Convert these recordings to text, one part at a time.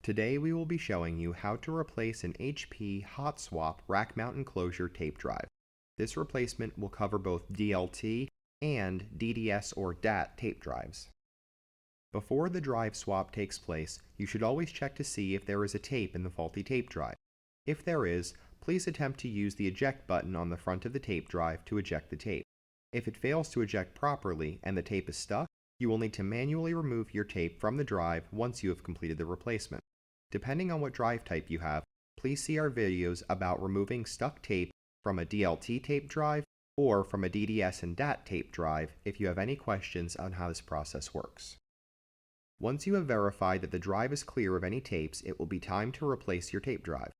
Today we will be showing you how to replace an HP hot swap rack mount enclosure tape drive. This replacement will cover both DLT and DDS or DAT tape drives. Before the drive swap takes place, you should always check to see if there is a tape in the faulty tape drive. If there is, please attempt to use the eject button on the front of the tape drive to eject the tape. If it fails to eject properly and the tape is stuck, you will need to manually remove your tape from the drive once you have completed the replacement. Depending on what drive type you have, please see our videos about removing stuck tape from a DLT tape drive or from a DDS and DAT tape drive if you have any questions on how this process works. Once you have verified that the drive is clear of any tapes, it will be time to replace your tape drive.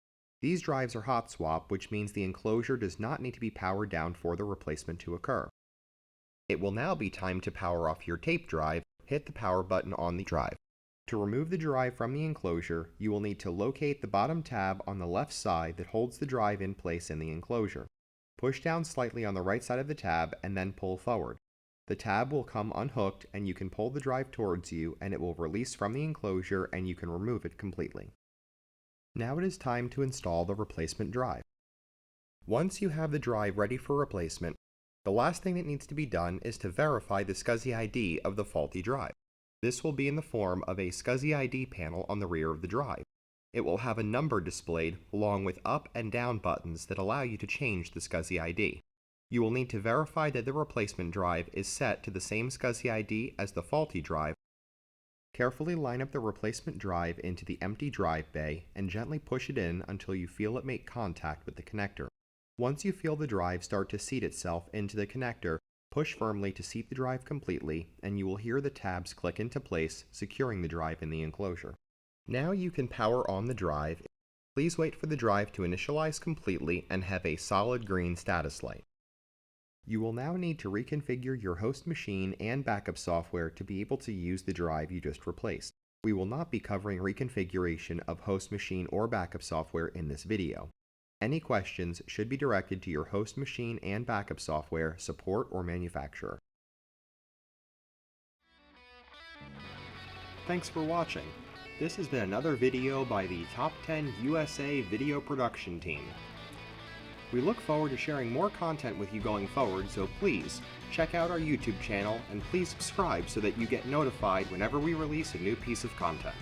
These drives are hot swap, which means the enclosure does not need to be powered down for the replacement to occur. It will now be time to power off your tape drive. Hit the power button on the drive. To remove the drive from the enclosure, you will need to locate the bottom tab on the left side that holds the drive in place in the enclosure. Push down slightly on the right side of the tab and then pull forward. The tab will come unhooked and you can pull the drive towards you and it will release from the enclosure and you can remove it completely. Now it is time to install the replacement drive. Once you have the drive ready for replacement, the last thing that needs to be done is to verify the scuzzy ID of the faulty drive. This will be in the form of a scuzzy ID panel on the rear of the drive. It will have a number displayed along with up and down buttons that allow you to change the scuzzy ID. You will need to verify that the replacement drive is set to the same scuzzy ID as the faulty drive. Carefully line up the replacement drive into the empty drive bay and gently push it in until you feel it make contact with the connector. Once you feel the drive start to seat itself into the connector, push firmly to seat the drive completely and you will hear the tabs click into place, securing the drive in the enclosure. Now you can power on the drive. Please wait for the drive to initialize completely and have a solid green status light. You will now need to reconfigure your host machine and backup software to be able to use the drive you just replaced. We will not be covering reconfiguration of host machine or backup software in this video. Any questions should be directed to your host machine and backup software support or manufacturer. Thanks for watching. This has been another video by the Top 10 USA Video Production Team. We look forward to sharing more content with you going forward, so please check out our YouTube channel and please subscribe so that you get notified whenever we release a new piece of content.